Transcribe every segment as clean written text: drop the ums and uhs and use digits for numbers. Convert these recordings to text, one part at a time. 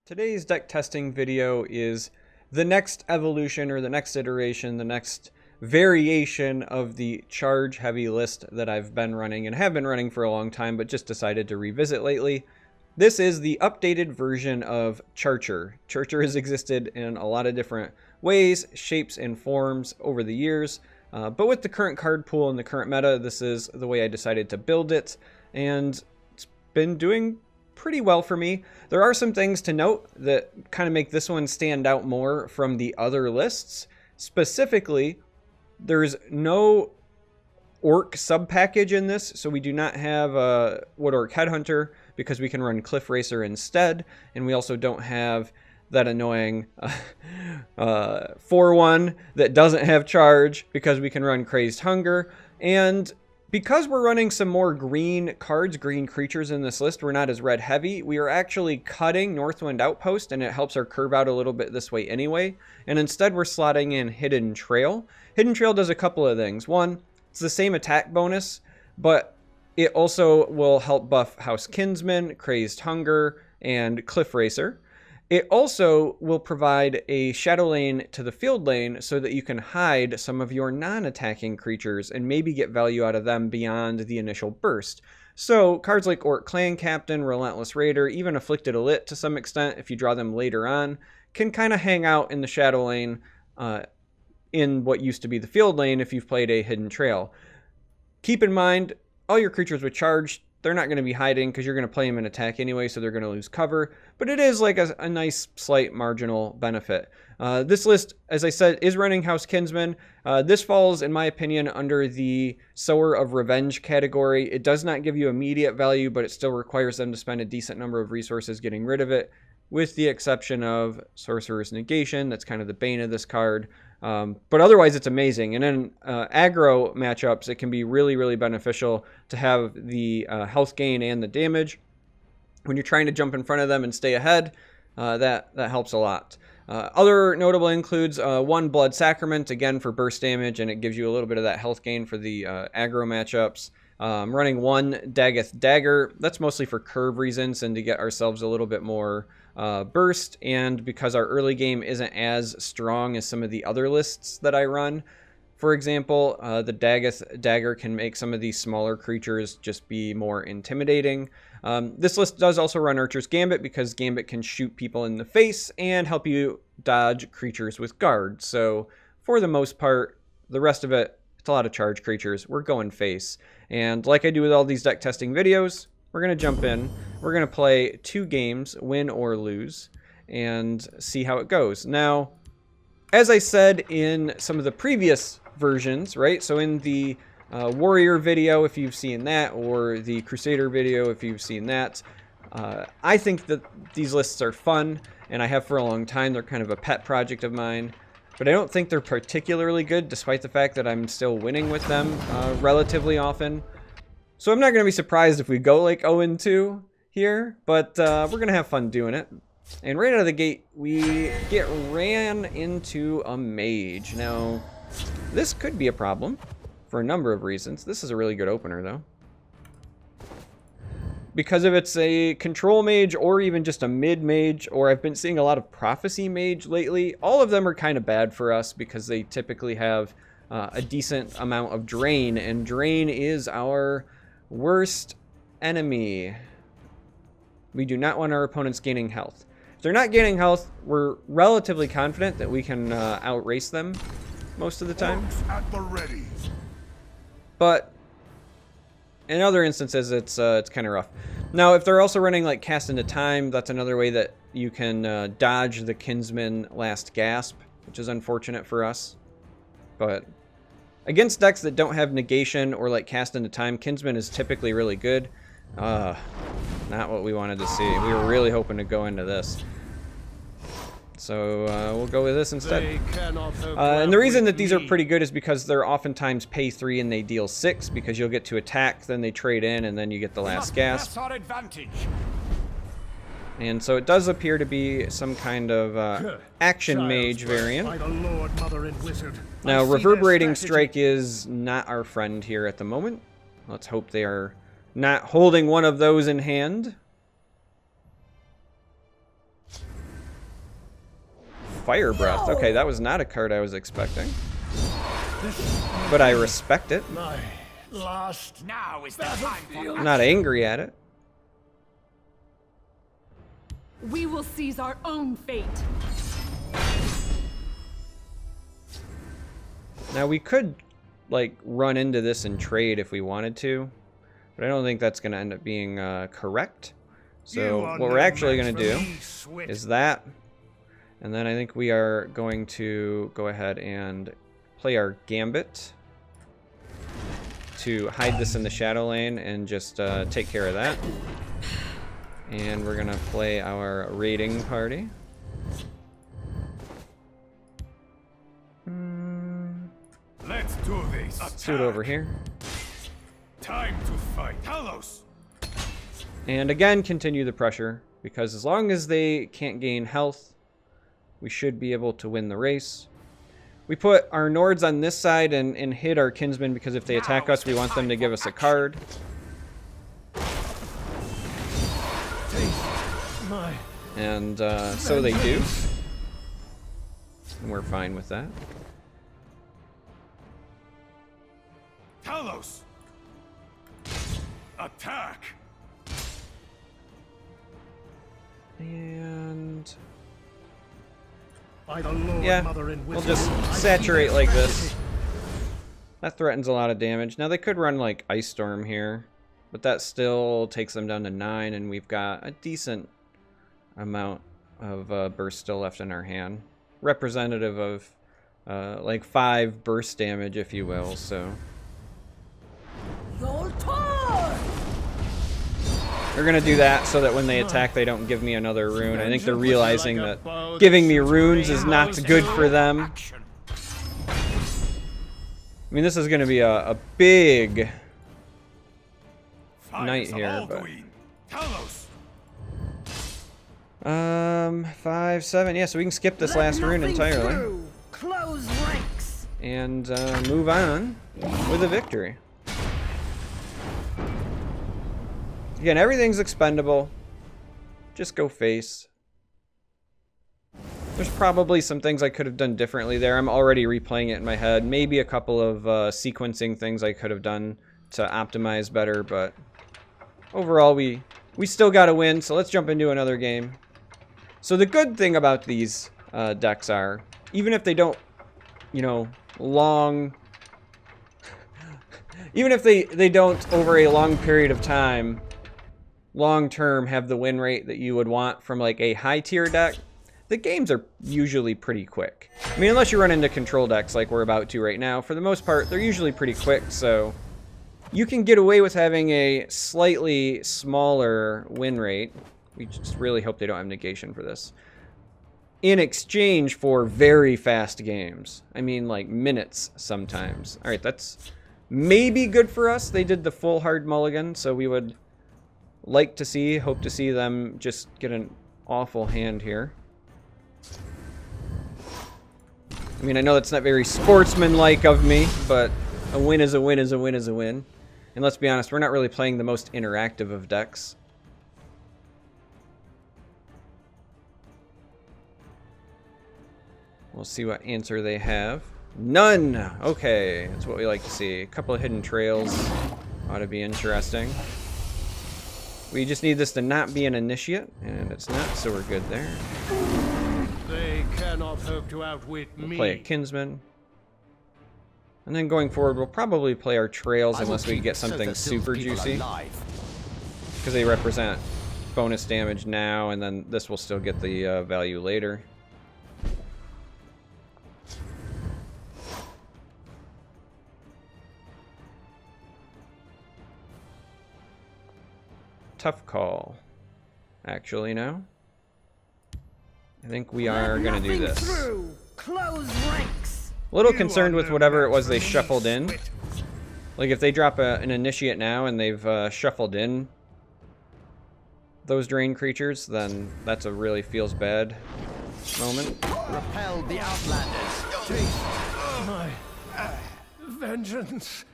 Today's deck testing video is the next evolution or the next iteration, the next variation of the charge heavy list that I've been running and have been running for a long time, but just decided to revisit lately. This is the updated version of CHARCHER. CHARCHER has existed in a lot of different ways, shapes, and forms over the years, but with the current card pool and the current meta, this is the way I decided to build it, and it's been doing pretty well for me. There are some things to note that kind of make this one stand out more from the other lists. Specifically, there's no orc sub-package in this, so we do not have a Wood Orc Headhunter because we can run Cliff Racer instead, and we also don't have that annoying 4-1 that doesn't have charge because we can run Crazed Hunger. And because we're running some more green cards, green creatures in this list, we're not as red heavy. We are actually cutting Northwind Outpost, and it helps our curve out a little bit this way anyway. And instead we're slotting in Hidden Trail. Hidden Trail does a couple of things. One, it's the same attack bonus, but it also will help buff House Kinsman, Crazed Hunger, and Cliff Racer. It also will provide a shadow lane to the field lane so that you can hide some of your non-attacking creatures and maybe get value out of them beyond the initial burst. So cards like Orc Clan Captain, Relentless Raider, even Afflicted Elite to some extent, if you draw them later on, can kind of hang out in the shadow lane in what used to be the field lane if you've played a Hidden Trail. Keep in mind, all your creatures with charge, they're not going to be hiding because you're going to play them in attack anyway, so they're going to lose cover. But it is like a nice, slight marginal benefit. This list, as I said, is running House Kinsman. This falls, in my opinion, under the Sower of Revenge category. It does not give you immediate value, but it still requires them to spend a decent number of resources getting rid of it, with the exception of Sorcerer's Negation. That's kind of the bane of this card. But otherwise, it's amazing. And in aggro matchups, it can be really, really beneficial to have the health gain and the damage. When you're trying to jump in front of them and stay ahead, that helps a lot. Other notable includes 1 Blood Sacrament, again for burst damage, and it gives you a little bit of that health gain for the aggro matchups. Running 1 Daggeth Dagger, that's mostly for curve reasons and to get ourselves a little bit more burst, and because our early game isn't as strong as some of the other lists that I run. For example, the Daggeth Dagger can make some of these smaller creatures just be more intimidating. This list does also run Archer's Gambit because Gambit can shoot people in the face and help you dodge creatures with guard. So for the most part, the rest of it, it's a lot of charge creatures. We're going face. And like I do with all these deck testing videos, we're going to jump in. We're going to play 2 games, win or lose, and see how it goes. Now, as I said in some of the previous versions, right? So in the Warrior video, if you've seen that, or the Crusader video, if you've seen that, I think that these lists are fun, and I have for a long time. They're kind of a pet project of mine. But I don't think they're particularly good, despite the fact that I'm still winning with them relatively often. So I'm not going to be surprised if we go like 0-2 here, but we're going to have fun doing it. And right out of the gate, we get ran into a mage. Now, this could be a problem for a number of reasons. This is a really good opener, though. Because if it's a control mage or even just a mid mage, or I've been seeing a lot of prophecy mage lately, all of them are kind of bad for us because they typically have a decent amount of drain, and drain is our worst enemy. We do not want our opponents gaining health. If they're not gaining health, we're relatively confident that we can outrace them most of the time. At the ready. But in other instances, it's kind of rough. Now, if they're also running like Cast into Time, that's another way that you can dodge the Kinsman Last Gasp, which is unfortunate for us. But against decks that don't have negation or like Cast into Time, Kinsman is typically really good. Not what we wanted to see. We were really hoping to go into this. So we'll go with this instead. And the reason that these are pretty good is because they're oftentimes pay 3 and they deal 6, because you'll get to attack, then they trade in, and then you get the last gasp. And so it does appear to be some kind of action mage variant. Now, Reverberating Strike is not our friend here at the moment. Let's hope they are not holding one of those in hand. Fire Breath. Okay, that was not a card I was expecting. But I respect it. My last Now is the time for I'm not angry at it. We will seize our own fate. Now we could, like, run into this and trade if we wanted to. But I don't think that's going to end up being correct. So what we're actually going to do is that. And then I think we are going to go ahead and play our Gambit to hide this in the shadow lane and just take care of that. And we're going to play our raiding party. Let's do this. Let's do it over here. Time to fight. Talos. And again, continue the pressure, because as long as they can't gain health, we should be able to win the race. We put our Nords on this side and hit our Kinsmen, because if they attack us, we want them to give us a card. And so they do. And we're fine with that. Talos. Attack. And By the Lord, yeah, Mother and we'll Wisdom, just saturate like this. That threatens a lot of damage. Now they could run like Ice Storm here, but that still takes them down to 9, and we've got a decent amount of burst still left in our hand. Representative of like 5 burst damage, if you will, so. Your turn! They're gonna do that so that when they attack, they don't give me another rune. I think they're realizing that giving me runes is not good for them. I mean, this is gonna be a big night here, but 5, 7, yeah. So we can skip this last rune entirely Close ranks. and move on with a victory. Again, everything's expendable. Just go face. There's probably some things I could have done differently there. I'm already replaying it in my head. Maybe a couple of sequencing things I could have done to optimize better, but overall we still got to win, so let's jump into another game. So the good thing about these decks are, even if they don't, you know, even if they don't over a long period of time, long term have the win rate that you would want from like a high tier deck, the games are usually pretty quick. I mean, unless you run into control decks like we're about to right now, for the most part, they're usually pretty quick, so you can get away with having a slightly smaller win rate. We just really hope they don't have negation for this. In exchange for very fast games. I mean, like minutes sometimes. All right, that's maybe good for us. They did the full hard mulligan, so we would like to see, hope to see them just get an awful hand here. I mean, I know that's not very sportsmanlike of me, but a win is a win is a win is a win. And let's be honest, we're not really playing the most interactive of decks. We'll see what answer they have. None! Okay, that's what we like to see. A couple of hidden trails ought to be interesting. We just need this to not be an initiate, and it's not, so we're good there. They cannot hope to outwit me. We'll play a Kinsman. And then going forward, we'll probably play our trails unless we get something super juicy. Because they represent bonus damage now, and then this will still get the value later. Tough call. Actually, no. I think we are going to do this. Close ranks. A little concerned with whatever it was they shuffled in. Like if they drop an initiate now and they've shuffled in those drain creatures, then that's a really feels bad moment. Repel the outlanders. My vengeance.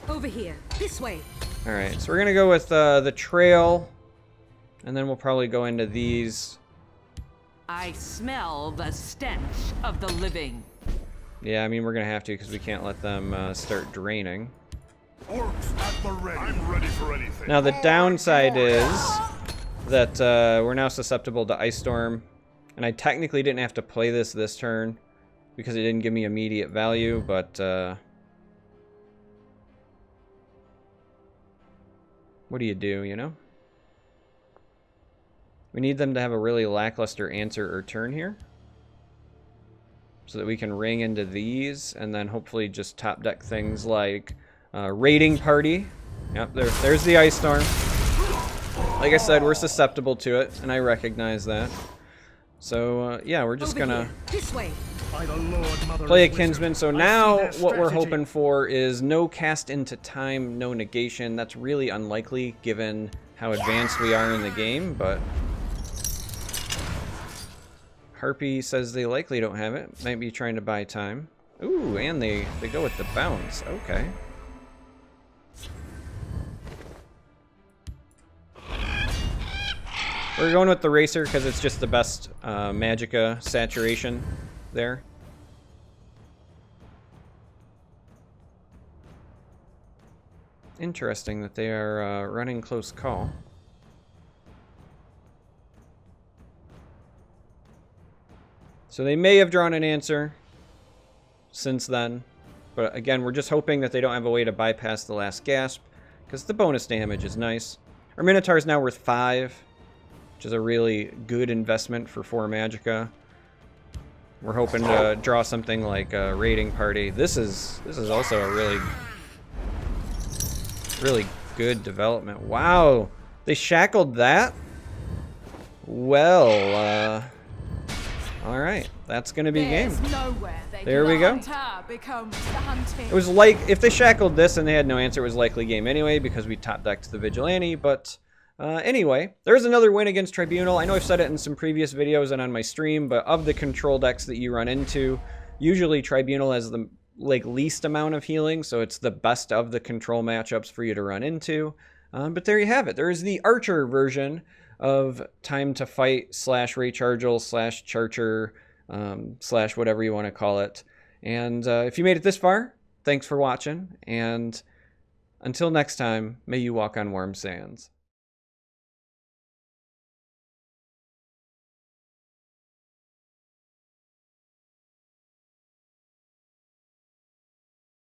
Over here. This way. Alright, so we're going to go with the trail And then we'll probably go into these. I smell the stench of the living. Yeah, I mean, we're going to have to because we can't let them start draining. Orcs at the ready. I'm ready for anything. Now, the downside is that we're now susceptible to Ice Storm. And I technically didn't have to play this turn because it didn't give me immediate value, but what do, you know? We need them to have a really lackluster answer or turn here so that we can ring into these and then hopefully just top deck things like Raiding Party. Yep, there's the Ice Storm. Like I said, we're susceptible to it, and I recognize that. So, yeah, we're just gonna This way. By the Lord, Mother play a of Kinsman. Wizards, So I now see their what we're strategy. hoping for is no cast into time, no negation. That's really unlikely given how advanced we are in the game, but Harpy says they likely don't have it. Might be trying to buy time. Ooh, and they go with the bounce. Okay. We're going with the Racer because it's just the best Magicka saturation there. Interesting that they are running close call. So they may have drawn an answer since then. But again, we're just hoping that they don't have a way to bypass the last gasp because the bonus damage is nice. Our Minotaur is now worth 5. Which is a really good investment for 4 Magicka. We're hoping to draw something like a Raiding Party. This is also a really good development. Wow, they shackled that? Well, all right, that's gonna be game. There's nowhere they There we go. hunter becomes the hunting. It was like, if they shackled this and they had no answer, it was likely game anyway because we top decked the Vigilante, but anyway, there's another win against Tribunal. I know I've said it in some previous videos and on my stream, but of the control decks that you run into, usually Tribunal has the least amount of healing, so it's the best of the control matchups for you to run into. But there you have it. There is the Archer version of Time to Fight / Raychargel / CHARCHER / whatever you want to call it. And if you made it this far, thanks for watching, and until next time, may you walk on warm sands.